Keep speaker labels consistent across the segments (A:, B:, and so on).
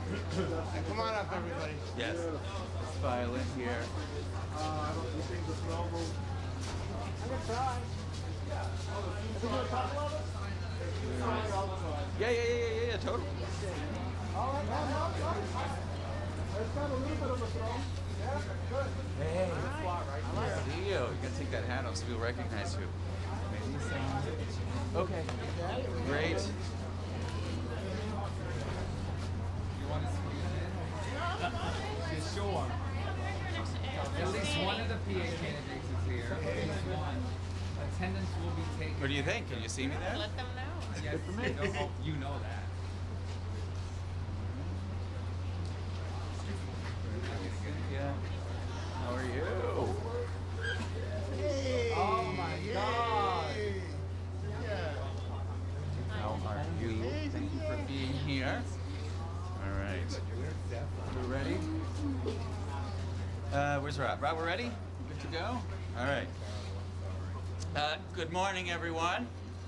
A: Come on up, everybody.
B: Yes. Let's file in here.
A: You think the smell will... I'm gonna try. Is it gonna talk about it?
B: Yeah, totally.
A: All right, it's got a little bit of a throw. Yeah, good.
B: Hey, Leo, you gotta take that hat off so we'll recognize you. Maybe sound. Okay. Great.
C: You want to squeeze in? You sure? At least one of the PA candidates is here. At least one. Attendance will be taken.
B: What do you think? Can you see me there?
D: Let them know.
C: Yes, you know that.
B: Yeah. How are you?
A: Hey.
C: Oh my God.
A: Yeah.
B: How are you? Thank you for being here. All right. You ready? Where's Rob? Rob, we're ready? Good to go? All right. Good morning, everyone.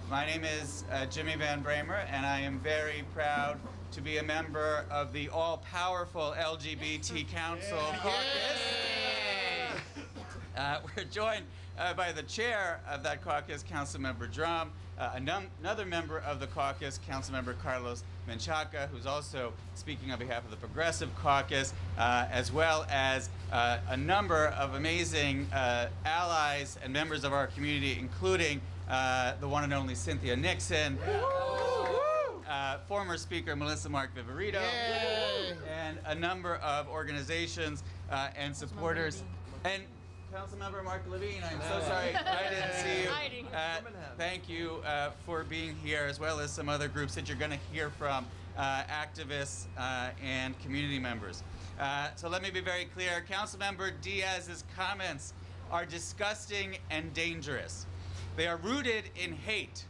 B: My name is Jimmy Van Bramer, and I am very proud to be a member of the all-powerful LGBT Council Caucus. We're joined by the chair of that caucus, Council Member Drum, another member of the caucus, Council Member Carlos Menchaca, who's also speaking on behalf of the Progressive Caucus, as well as a number of amazing allies and members of our community, including the one and only Cynthia Nixon, former Speaker Melissa Mark Viverito, and a number of organizations and supporters. And Councilmember Mark Levine, I'm so sorry I didn't see you. Thank you for being here, as well as some other groups that you're going to hear from, activists and community members. So let me be very clear. Councilmember Diaz's comments are disgusting and dangerous. They are rooted in hate,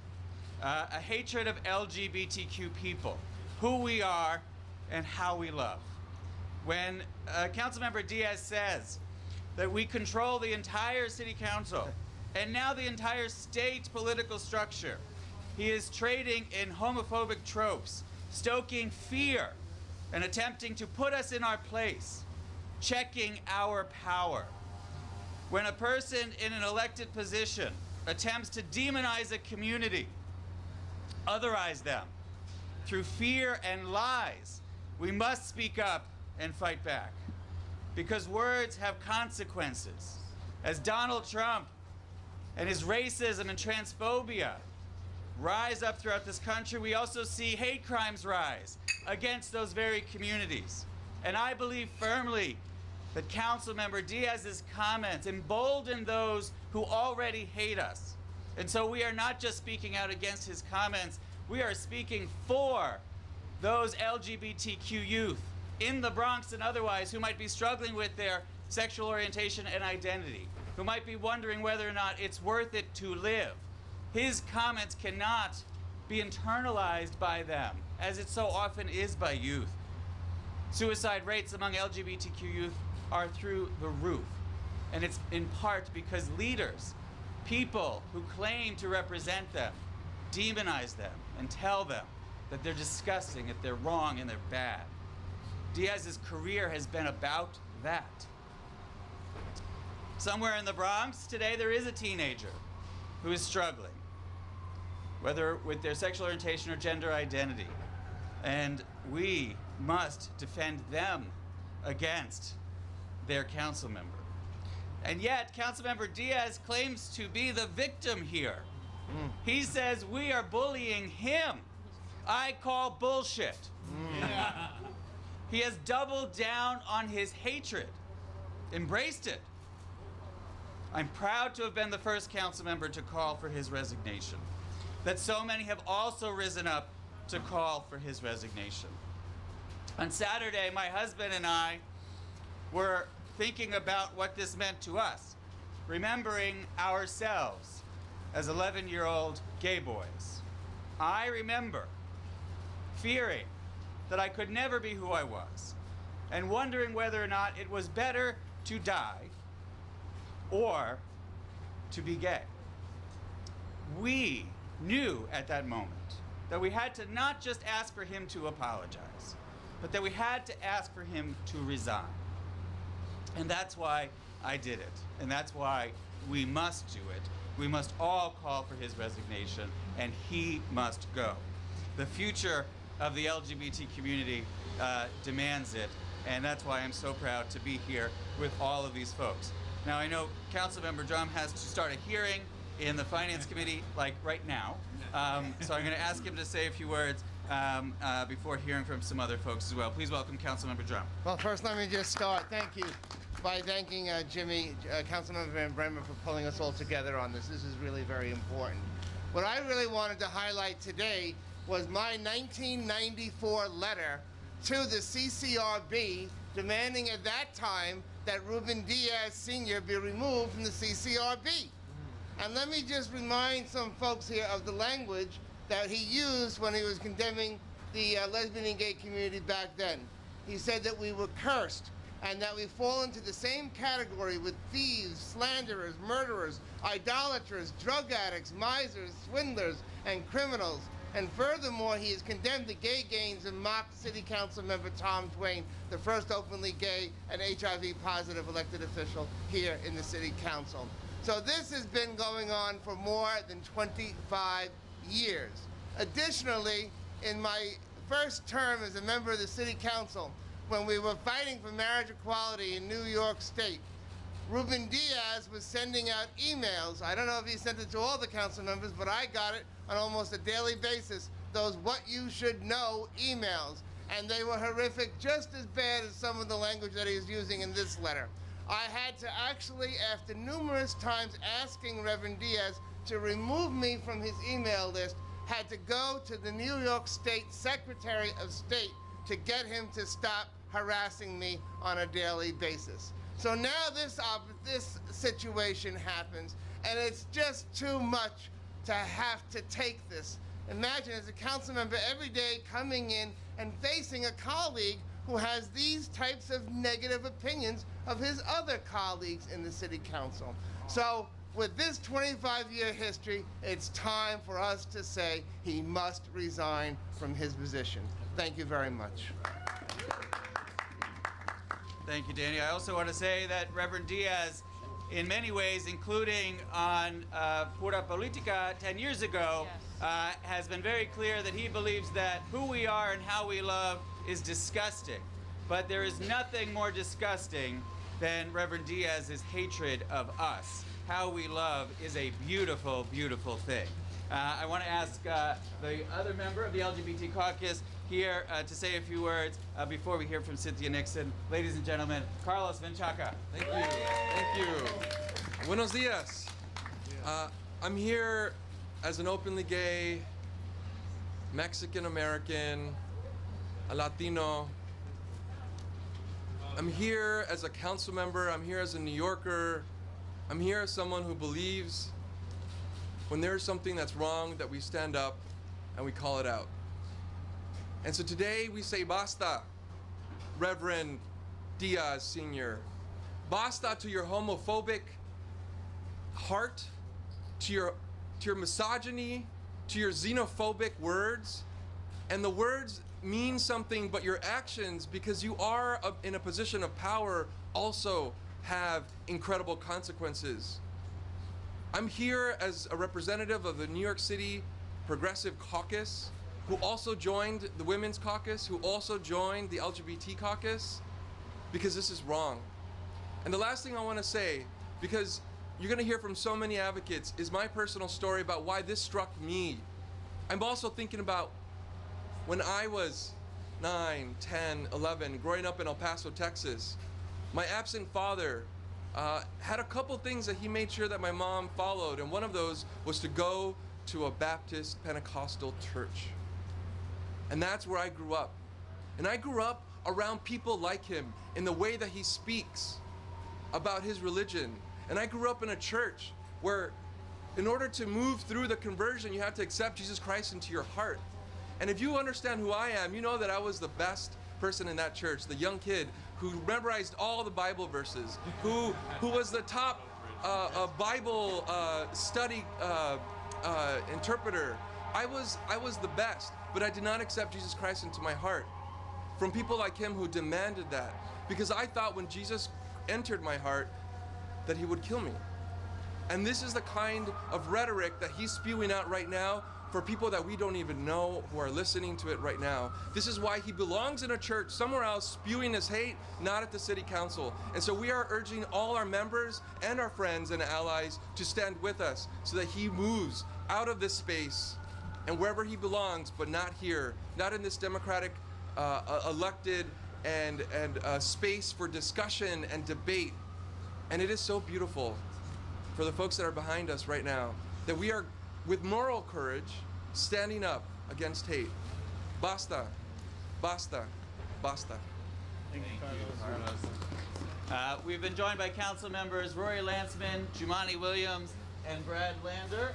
B: a hatred of LGBTQ people, who we are and how we love. When Councilmember Diaz says that we control the entire city council and now the entire state political structure, he is trading in homophobic tropes, stoking fear, and attempting to put us in our place, checking our power. When a person in an elected position attempts to demonize a community, otherize them through fear and lies, we must speak up and fight back. Because words have consequences. As Donald Trump and his racism and transphobia rise up throughout this country, we also see hate crimes rise against those very communities. And I believe firmly that Councilmember Diaz's comments embolden those who already hate us. And so we are not just speaking out against his comments, we are speaking for those LGBTQ youth in the Bronx and otherwise who might be struggling with their sexual orientation and identity, who might be wondering whether or not it's worth it to live. His comments cannot be internalized by them, as it so often is by youth. Suicide rates among LGBTQ youth are through the roof, and it's in part because leaders, people who claim to represent them, demonize them and tell them that they're disgusting, that they're wrong and they're bad. Diaz's career has been about that. Somewhere in the Bronx today, there is a teenager who is struggling, whether with their sexual orientation or gender identity. And we must defend them against their council member. And yet, Councilmember Diaz claims to be the victim here. He says we are bullying him. I call bullshit. He has doubled down on his hatred, embraced it. I'm proud to have been the first council member to call for his resignation, that so many have also risen up to call for his resignation. On Saturday, my husband and I were thinking about what this meant to us, remembering ourselves as 11-year-old gay boys. I remember fearing that I could never be who I was, and wondering whether or not it was better to die or to be gay. We knew at that moment that we had to not just ask for him to apologize, but that we had to ask for him to resign. And that's why I did it. And that's why we must do it. We must all call for his resignation, and he must go. The future of the LGBT community demands it, and that's why I'm so proud to be here with all of these folks. Now, I know Council Member Drum has to start a hearing in the Finance Committee, like right now. So I'm going to ask him to say a few words before hearing from some other folks as well. Please welcome Council Member Drum.
D: Well, first let me just start, thank you, by thanking Council Member Van Bramer for pulling us all together on this. This is really very important. What I really wanted to highlight today was my 1994 letter to the CCRB demanding at that time that Ruben Diaz Sr. be removed from the CCRB. And let me just remind some folks here of the language that he used when he was condemning the lesbian and gay community back then. He said that we were cursed and that we fall into the same category with thieves, slanderers, murderers, idolaters, drug addicts, misers, swindlers, and criminals. And furthermore, he has condemned the gay gains and mocked City Council Member Tom Twain, the first openly gay and HIV-positive elected official here in the City Council. So this has been going on for more than 25 years. Additionally, in my first term as a member of the City Council, when we were fighting for marriage equality in New York State, Ruben Diaz was sending out emails. I don't know if he sent it to all the council members, but I got it on almost a daily basis, those what you should know emails. And they were horrific, just as bad as some of the language that he's using in this letter. I had to actually, after numerous times asking Reverend Diaz to remove me from his email list, had to go to the New York State Secretary of State to get him to stop harassing me on a daily basis. So now this situation happens, and it's just too much to have to take this. Imagine as a council member every day coming in and facing a colleague who has these types of negative opinions of his other colleagues in the City Council. So with this 25-year history, it's time for us to say he must resign from his position. Thank you very much.
B: Thank you, Danny. I also want to say that Reverend Diaz, in many ways, including on Pura Politica 10 years ago, has been very clear that he believes that who we are and how we love is disgusting. But there is nothing more disgusting than Reverend Diaz's hatred of us. How we love is a beautiful, beautiful thing. I want to ask the other member of the LGBT caucus here to say a few words before we hear from Cynthia Nixon. Ladies and gentlemen, Carlos Menchaca.
E: Thank you. Thank you. Buenos dias. I'm here as an openly gay, Mexican-American, a Latino. I'm here as a council member. I'm here as a New Yorker. I'm here as someone who believes when there's something that's wrong that we stand up and we call it out. And so today we say basta, Reverend Diaz Sr. Basta to your homophobic heart, to your misogyny, to your xenophobic words. And the words mean something, but your actions, because you are in a position of power, also have incredible consequences. I'm here as a representative of the New York City Progressive Caucus, who also joined the Women's Caucus, who also joined the LGBT Caucus, because this is wrong. And the last thing I want to say, because you're going to hear from so many advocates, is my personal story about why this struck me. I'm also thinking about when I was 9, 10, 11, growing up in El Paso, Texas. My absent father had a couple things that he made sure that my mom followed, and one of those was to go to a Baptist Pentecostal church. And that's where I grew up. And I grew up around people like him in the way that he speaks about his religion. And I grew up in a church where in order to move through the conversion, you have to accept Jesus Christ into your heart. And if you understand who I am, you know that I was the best person in that church, the young kid who memorized all the Bible verses, who was the top Bible study interpreter. I was the best, but I did not accept Jesus Christ into my heart. from people like him who demanded that. Because I thought when Jesus entered my heart that he would kill me. And this is the kind of rhetoric that he's spewing out right now for people that we don't even know who are listening to it right now. This is why he belongs in a church somewhere else spewing his hate, not at the city council. And so we are urging all our members and our friends and allies to stand with us so that he moves out of this space and wherever he belongs, but not here, not in this democratic elected and space for discussion and debate. And it is so beautiful for the folks that are behind us right now that we are, with moral courage, standing up against hate. Basta, basta, basta.
B: Thank you, Carlos. We've been joined by council members Rory Lanceman, Jumani Williams, and Brad Lander,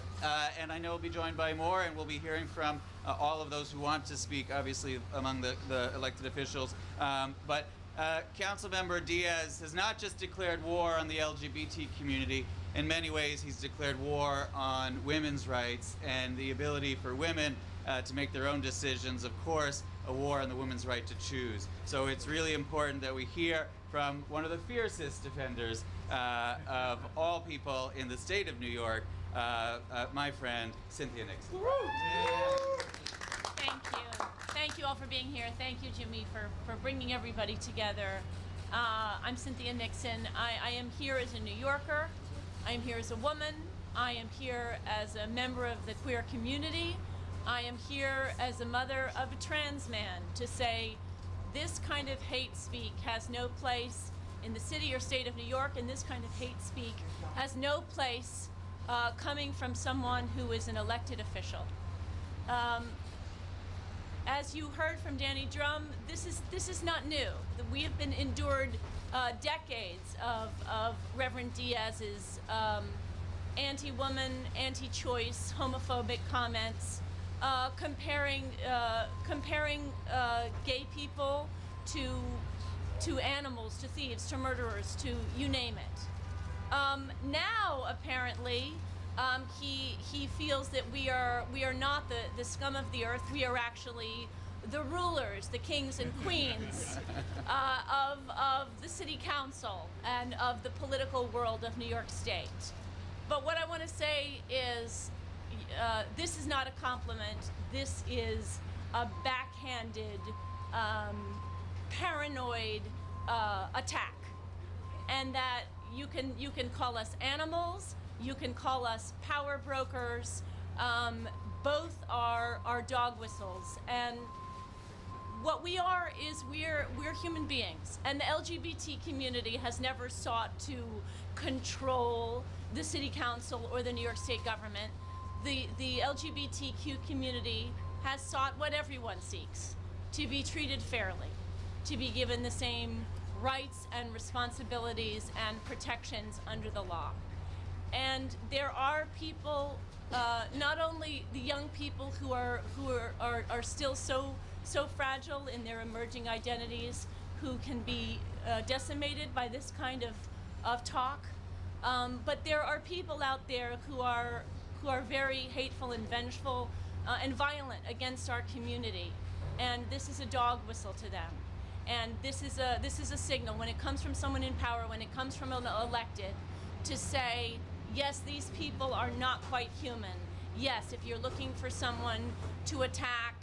B: and I know we'll be joined by more, and we'll be hearing from all of those who want to speak, obviously among the elected officials. But Council Member Diaz has not just declared war on the LGBT community. In many ways, he's declared war on women's rights and the ability for women to make their own decisions. Of course, a war on the women's right to choose. So it's really important that we hear from one of the fiercest defenders of all people in the state of New York, my friend, Cynthia Nixon.
F: Thank you. Thank you all for being here. Thank you, Jimmy, for bringing everybody together. I'm Cynthia Nixon. I am here as a New Yorker. I am here as a woman. I am here as a member of the queer community. I am here as a mother of a trans man to say this kind of hate speak has no place in the city or state of New York, and this kind of hate speak has no place coming from someone who is an elected official. As you heard from Danny Drum, this is not new. We have been endured decades of Reverend Diaz's anti-woman, anti-choice, homophobic comments, comparing gay people to animals, to thieves, to murderers, to you name it. Now, apparently, he feels that we are not the scum of the earth. We are actually the rulers, the kings and queens of the city council and of the political world of New York State. But what I want to say is this is not a compliment. This is a backhanded, paranoid attack. And that you can call us animals, you can call us power brokers, both are dog whistles. And what we are is we're human beings, and the LGBT community has never sought to control the city council or the New York State government. The LGBTQ community has sought what everyone seeks, to be treated fairly, to be given the same rights and responsibilities and protections under the law. And there are people, not only the young people who are still so fragile in their emerging identities, who can be decimated by this kind of talk, but there are people out there who are very hateful and vengeful and violent against our community, and this is a dog whistle to them. And this is a signal when it comes from someone in power, when it comes from an elected, to say, yes, these people are not quite human. Yes, if you're looking for someone to attack,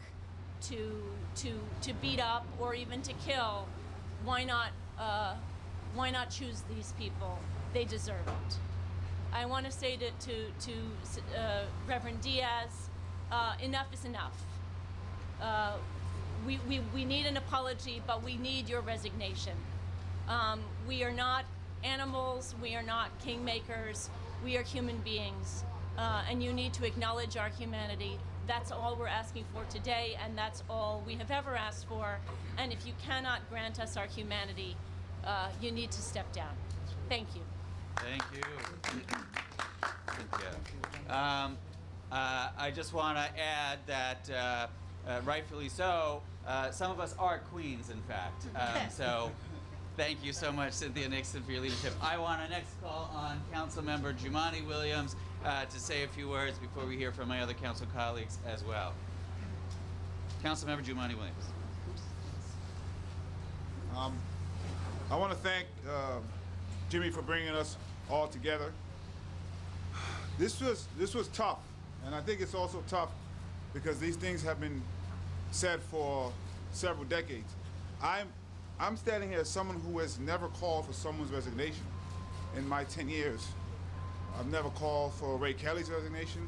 F: to beat up, or even to kill, why not choose these people? They deserve it. I want to say to Reverend Diaz, enough is enough. We need an apology, but we need your resignation. We are not animals, we are not kingmakers, we are human beings, and you need to acknowledge our humanity. That's all we're asking for today, and that's all we have ever asked for. And if you cannot grant us our humanity, you need to step down. Thank you.
B: Thank you. Cynthia. I just want to add that, rightfully so, some of us are queens, in fact. So thank you so much, Cynthia Nixon, for your leadership. I want to next call on Council Member Jumani Williams to say a few words before we hear from my other council colleagues as well. Council Member Jumani Williams.
A: I want to thank Jimmy for bringing us all together. This was tough, and I think it's also tough because these things have been said for several decades. I'm standing here as someone who has never called for someone's resignation in my 10 years. I've never called for Ray Kelly's resignation.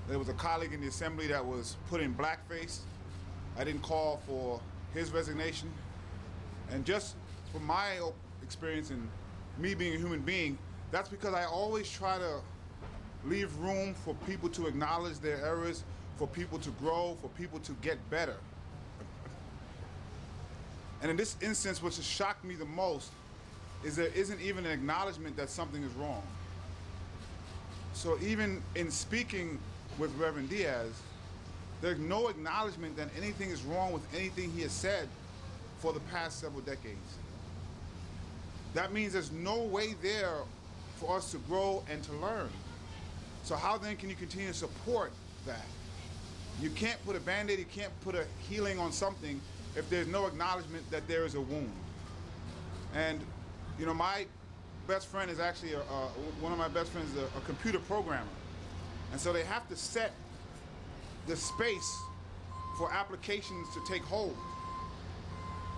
A: There was a colleague in the assembly that was put in blackface. I didn't call for his resignation. And just from my experience and me being a human being, that's because I always try to leave room for people to acknowledge their errors, for people to grow, for people to get better. And in this instance, what has shocked me the most is there isn't even an acknowledgement that something is wrong. So even in speaking with Reverend Diaz, there's no acknowledgement that anything is wrong with anything he has said for the past several decades. That means there's no way there for us to grow and to learn. So how then can you continue to support that? You can't put a Band-Aid, you can't put a healing on something if there's no acknowledgement that there is a wound. And you know, my best friend is actually, one of my best friends is a computer programmer. And so they have to set the space for applications to take hold.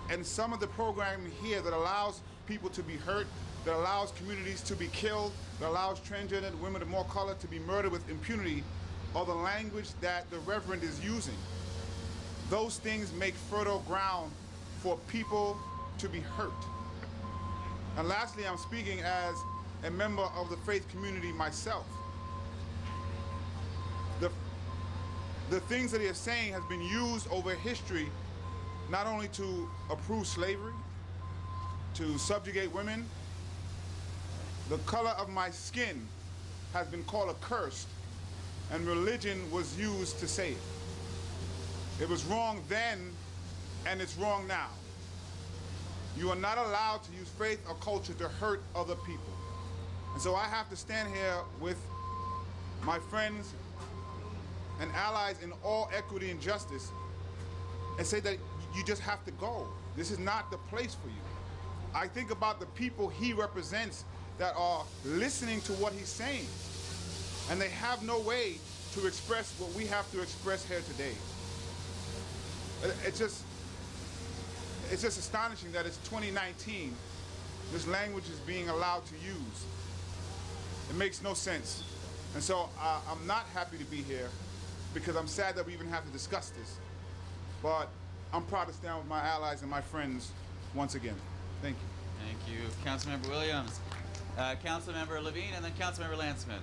A: And some of the programming here that allows people to be hurt, that allows communities to be killed, that allows transgender women of more color to be murdered with impunity, are the language that the Reverend is using. Those things make fertile ground for people to be hurt. And lastly, I'm speaking as a member of the faith community myself. The things that he is saying has been used over history not only to approve slavery, to subjugate women. The color of my skin has been called a curse, and religion was used to say it. It was wrong then, and it's wrong now. You are not allowed to use faith or culture to hurt other people. And so I have to stand here with my friends and allies in all equity and justice and say that you just have to go. This is not the place for you. I think about the people he represents that are listening to what he's saying, and they have no way to express what we have to express here today. It's just astonishing that it's 2019, this language is being allowed to use. It makes no sense. And so I'm not happy to be here because I'm sad that we even have to discuss this. But I'm proud to stand with my allies and my friends once again. Thank you.
B: Thank you, Councilmember Williams. Councilmember Levine, and then Councilmember Landsman.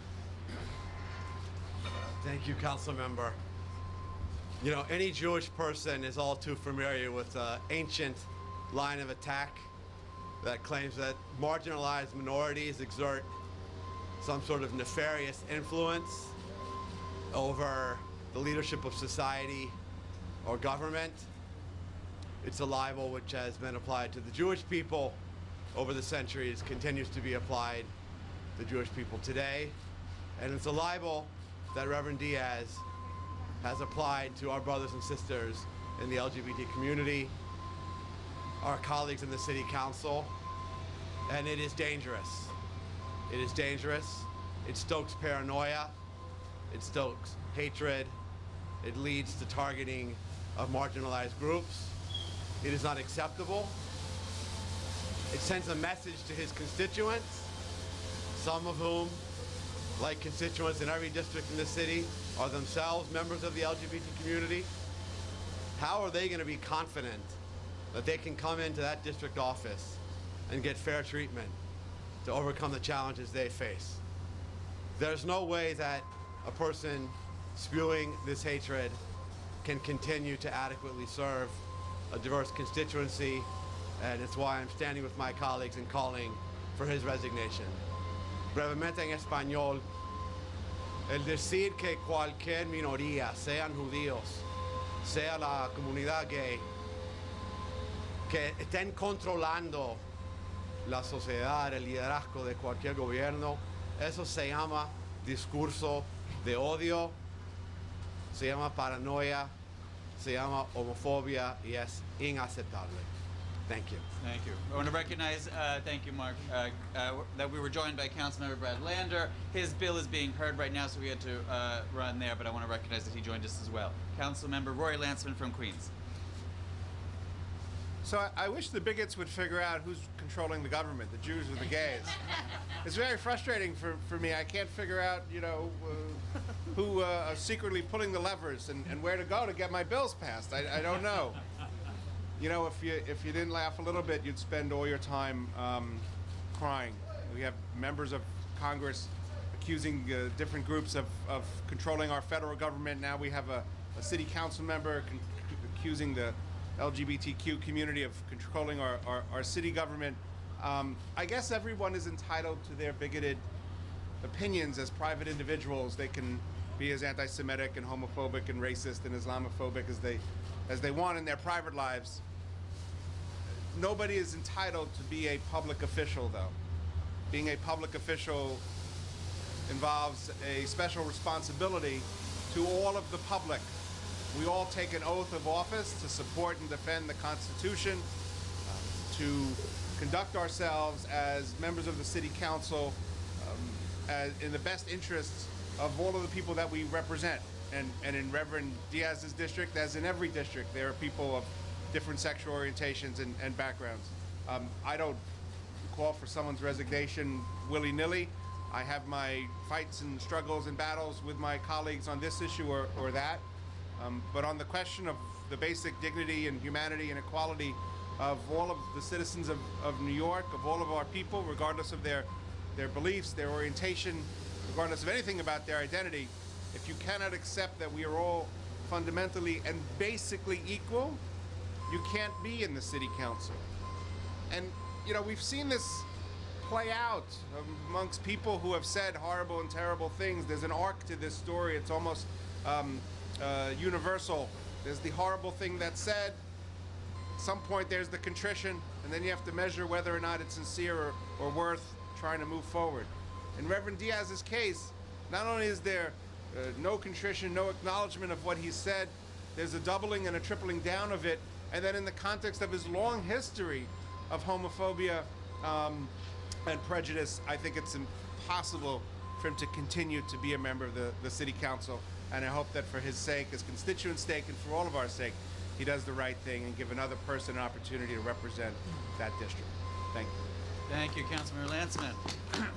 G: Thank you, Councilmember. You know, any Jewish person is all too familiar with the ancient line of attack that claims that marginalized minorities exert some sort of nefarious influence over the leadership of society or government. It's a libel which has been applied to the Jewish people over the centuries, continues to be applied to the Jewish people today. And it's a libel that Reverend Diaz has applied to our brothers and sisters in the LGBT community, our colleagues in the City Council, and it is dangerous. It is dangerous. It stokes paranoia. It stokes hatred. It leads to targeting of marginalized groups. It is not acceptable. It sends a message to his constituents, some of whom, like constituents in every district in the city, are themselves members of the LGBT community. How are they going to be confident that they can come into that district office and get fair treatment to overcome the challenges they face? There's no way that a person spewing this hatred can continue to adequately serve a diverse constituency, and it's why I'm standing with my colleagues and calling for his resignation. Brevemente en español, el decir que cualquier minoría, sean judíos, sea la comunidad gay, que estén controlando la sociedad, el liderazgo de cualquier gobierno, eso se llama discurso de odio, se llama paranoia, se llama homofobia y es inaceptable. Thank you.
B: Thank you. I want to recognize, thank you, Mark, that we were joined by Councilmember Brad Lander. His bill is being heard right now, so we had to run there, but I want to recognize that he joined us as well. Councilmember Rory Lanceman from Queens.
H: So I wish the bigots would figure out who's controlling the government, the Jews or the gays. It's very frustrating for me. I can't figure out, who are secretly pulling the levers and where to go to get my bills passed. I don't know. If you didn't laugh a little bit, you'd spend all your time crying. We have members of Congress accusing different groups of controlling our federal government. Now we have a city council member accusing the LGBTQ community of controlling our city government. I guess everyone is entitled to their bigoted opinions as private individuals. They can be as anti-Semitic and homophobic and racist and Islamophobic as they want in their private lives. Nobody is entitled to be a public official, though. Being a public official involves a special responsibility to all of the public. We all take an oath of office to support and defend the Constitution, to conduct ourselves as members of the City Council in the best interests of all of the people that we represent. And in Reverend Diaz's district, as in every district, there are people of different sexual orientations and backgrounds. I don't call for someone's resignation willy-nilly. I have my fights and struggles and battles with my colleagues on this issue or that. But on the question of the basic dignity and humanity and equality of all of the citizens of New York, of all of our people, regardless of their beliefs, their orientation, regardless of anything about their identity, if you cannot accept that we are all fundamentally and basically equal, you can't be in the City Council. And, we've seen this play out amongst people who have said horrible and terrible things. There's an arc to this story. It's almost universal. There's the horrible thing that's said. At some point there's the contrition, and then you have to measure whether or not it's sincere or worth trying to move forward. In Reverend Diaz's case, not only is there no contrition, no acknowledgement of what he said, there's a doubling and a tripling down of it, and then in the context of his long history of homophobia and prejudice, I think it's impossible for him to continue to be a member of the City Council. And I hope that for his sake, his constituents' sake, and for all of our sake, he does the right thing and give another person an opportunity to represent that district. Thank you.
B: Thank you, Councilmember Lanceman.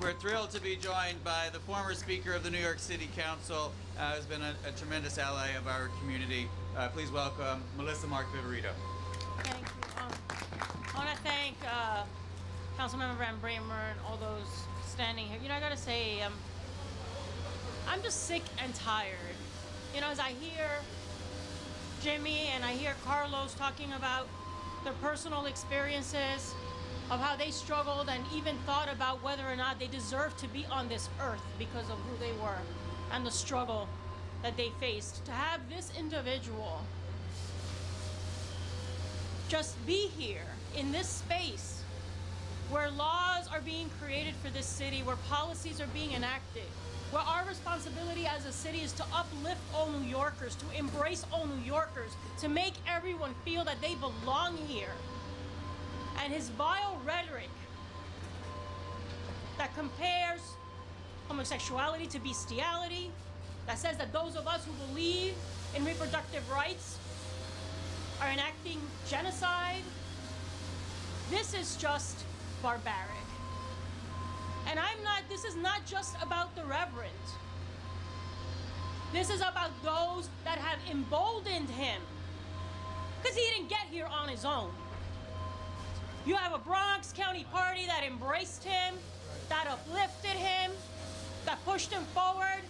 B: We're thrilled to be joined by the former Speaker of the New York City Council, who's been a tremendous ally of our community. Please welcome Melissa Mark Viverito.
I: Thank you. I want to thank Councilmember Van Bramer and all those standing here. I got to say, I'm just sick and tired. As I hear Jimmy and I hear Carlos talking about their personal experiences of how they struggled and even thought about whether or not they deserved to be on this earth because of who they were and the struggle that they faced. To have this individual just be here in this space where laws are being created for this city, where policies are being enacted, where our responsibility as a city is to uplift all New Yorkers, to embrace all New Yorkers, to make everyone feel that they belong here. And his vile rhetoric that compares homosexuality to bestiality, that says that those of us who believe in reproductive rights are enacting genocide, this is just barbaric. And this is not just about the Reverend. This is about those that have emboldened him. Because he didn't get here on his own. You have a Bronx County party that embraced him, that uplifted him, that pushed him forward.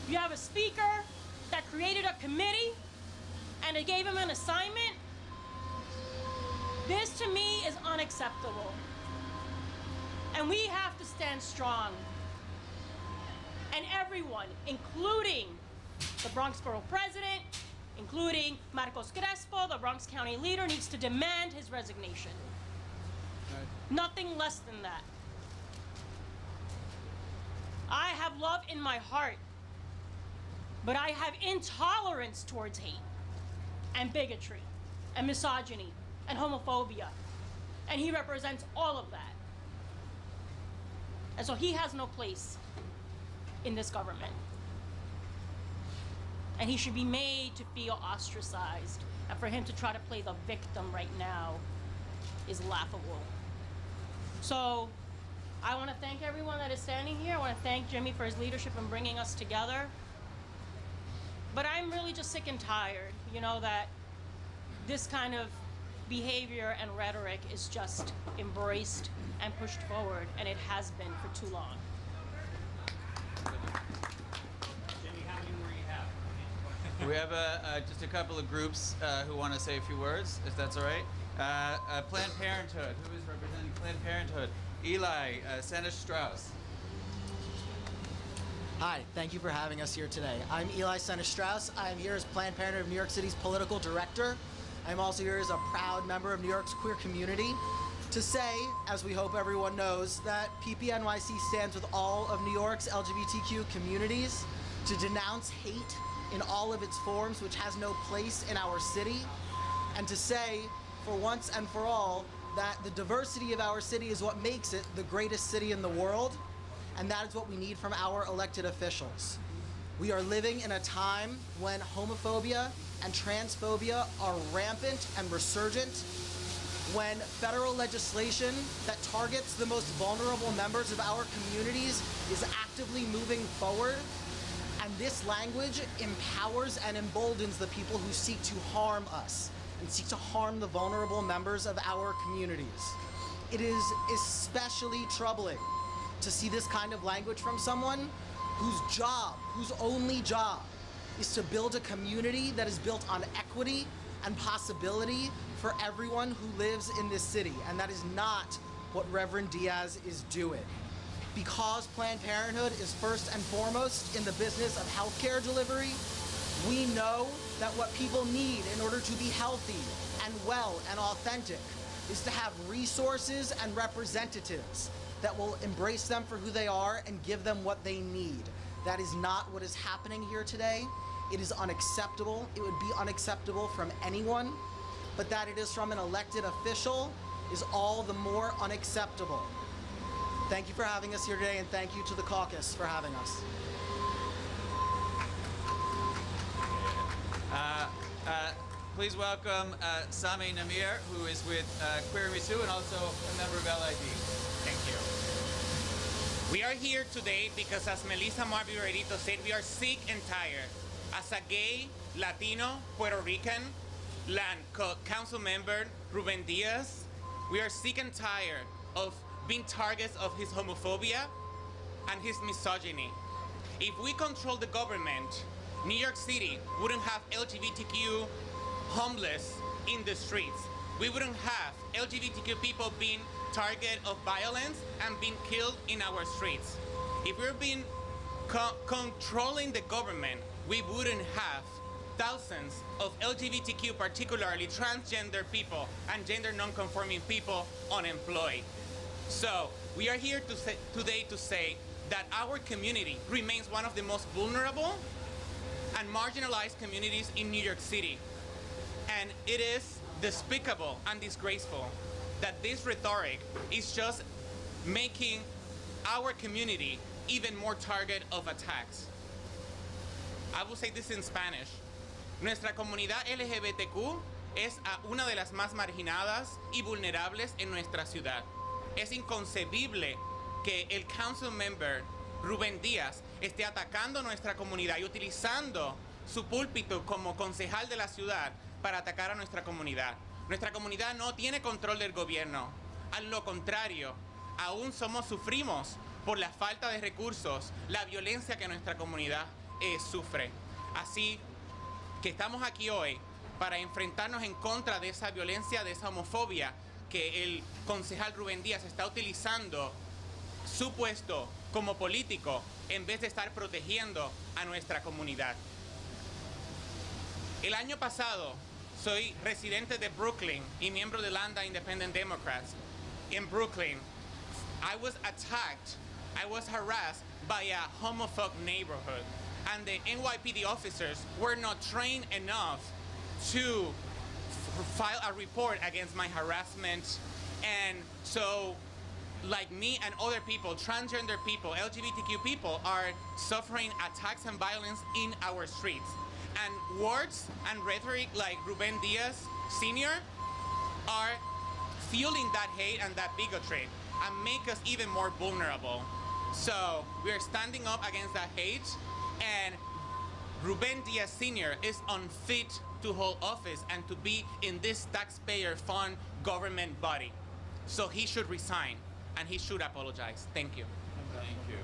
I: You have a speaker that created a committee and it gave him an assignment. This to me is unacceptable. And we have to stand strong. And everyone, including the Bronx Borough President, including Marcos Crespo, the Bronx County leader, needs to demand his resignation. Right. Nothing less than that. I have love in my heart, but I have intolerance towards hate and bigotry and misogyny and homophobia. And he represents all of that. And so he has no place in this government. And he should be made to feel ostracized. And for him to try to play the victim right now is laughable. So I want to thank everyone that is standing here. I want to thank Jimmy for his leadership in bringing us together. But I'm really just sick and tired, you know, that this kind of behavior and rhetoric is just embraced and pushed forward, and it has been for too long.
B: Jimmy, how many more do you have? We have just a couple of groups who want to say a few words, if that's all right. Planned Parenthood. Who is representing Planned Parenthood? Eli, Senator Strauss.
J: Hi, thank you for having us here today. I'm Eli Senator-Strauss. I'm here as Planned Parenthood of New York City's political director. I'm also here as a proud member of New York's queer community to say, as we hope everyone knows, that PPNYC stands with all of New York's LGBTQ communities to denounce hate in all of its forms, which has no place in our city, and to say, for once and for all, that the diversity of our city is what makes it the greatest city in the world, and that is what we need from our elected officials. We are living in a time when homophobia and transphobia are rampant and resurgent, when federal legislation that targets the most vulnerable members of our communities is actively moving forward, and this language empowers and emboldens the people who seek to harm us and seek to harm the vulnerable members of our communities. It is especially troubling to see this kind of language from someone whose only job is to build a community that is built on equity and possibility for everyone who lives in this city. And that is not what Reverend Diaz is doing. Because Planned Parenthood is first and foremost in the business of healthcare delivery, we know that what people need in order to be healthy and well and authentic is to have resources and representatives that will embrace them for who they are and give them what they need. That is not what is happening here today. It is unacceptable. It would be unacceptable from anyone, but that it is from an elected official is all the more unacceptable. Thank you for having us here today, and thank you to the caucus for having us.
B: Please welcome Sami Namir, who is with Queer Mizzou and also a member of LID.
K: Thank you. We are here today because, as Melissa Marviverito said, we are sick and tired. As a gay, Latino, Puerto Rican, Council Member Ruben Diaz, we are sick and tired of being targets of his homophobia and his misogyny. If we control the government, New York City wouldn't have LGBTQ homeless in the streets. We wouldn't have LGBTQ people being target of violence and being killed in our streets. If we're being controlling the government, we wouldn't have thousands of LGBTQ, particularly transgender people and gender non-conforming people, unemployed. So we are here today to say that our community remains one of the most vulnerable and marginalized communities in New York City. And it is despicable and disgraceful that this rhetoric is just making our community even more target of attacks. I will say this in Spanish. Nuestra comunidad LGBTQ es una de las más marginadas y vulnerables en nuestra ciudad. Es inconcebible que el Council Member Ruben Diaz esté atacando nuestra comunidad y utilizando su púlpito como concejal de la ciudad para atacar a nuestra comunidad. Nuestra comunidad no tiene control del gobierno. A lo contrario, aún sufrimos por la falta de recursos, la violencia que nuestra comunidad sufre. Así que estamos aquí hoy para enfrentarnos en contra de esa violencia, de esa homofobia que el concejal Ruben Diaz está utilizando su puesto como político en vez de estar protegiendo a nuestra comunidad. El año pasado soy residente de Brooklyn y miembro de Lambda Independent Democrats. In Brooklyn, I was attacked, I was harassed by a homophobic neighborhood, and the NYPD officers were not trained enough to file a report against my harassment. And so, like me and other people, transgender people, LGBTQ people are suffering attacks and violence in our streets. And words and rhetoric like Ruben Diaz Sr. are fueling that hate and that bigotry and make us even more vulnerable. So we are standing up against that hate, and Ruben Diaz Sr. is unfit to hold office and to be in this taxpayer fund government body. So he should resign and he should apologize. Thank you.
B: Thank you.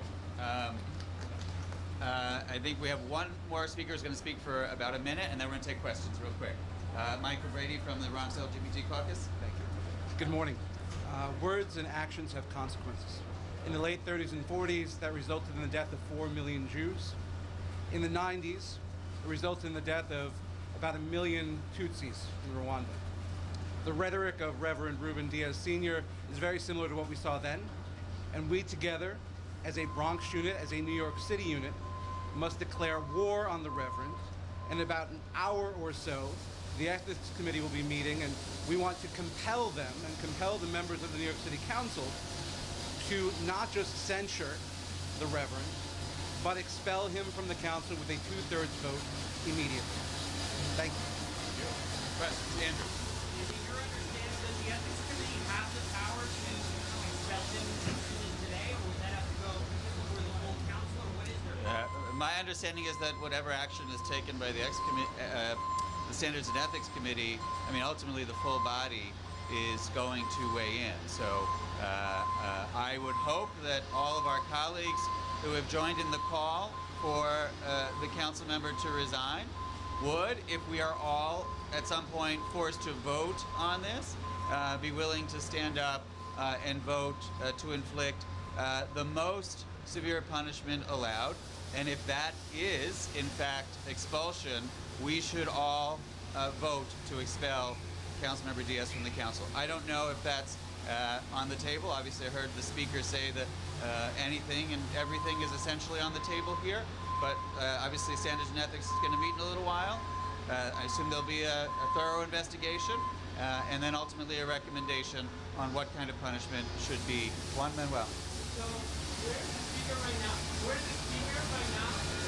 B: I think we have one more speaker who's going to speak for about a minute, and then we're going to take questions real quick. Michael Brady from the Bronx LGBT Caucus. Thank you.
L: Good morning. Words and actions have consequences. In the late 30s and 40s, that resulted in the death of 4 million Jews. In the 90s, it resulted in the death of about 1 million Tutsis in Rwanda. The rhetoric of Reverend Ruben Diaz Sr. is very similar to what we saw then, and we together, as a Bronx unit, as a New York City unit, must declare war on the Reverend. In about an hour or so, the Ethics Committee will be meeting, and we want to compel them and compel the members of the New York City Council to not just censure the Reverend, but expel him from the council with a 2/3 vote immediately. Thank you.
B: Questions, Andrew?
M: Is it your understanding that the Ethics Committee has the power to expel him today, or would that have to go before the whole council, or what is there?
B: My understanding is that whatever action is taken by the the Standards and Ethics Committee, I mean, ultimately the full body is going to weigh in. So I would hope that all of our colleagues who have joined in the call for the council member to resign would, if we are all at some point forced to vote on this, be willing to stand up and vote to inflict the most severe punishment allowed. And if that is, in fact, expulsion, we should all vote to expel Councilmember Diaz from the council. I don't know if that's on the table. Obviously, I heard the speaker say that anything and everything is essentially on the table here. But obviously, Standards and Ethics is going to meet in a little while. I assume there'll be a thorough investigation and then ultimately a recommendation on what kind of punishment should be. Juan Manuel.
M: So, where's the speaker right now? Where's the speaker right now?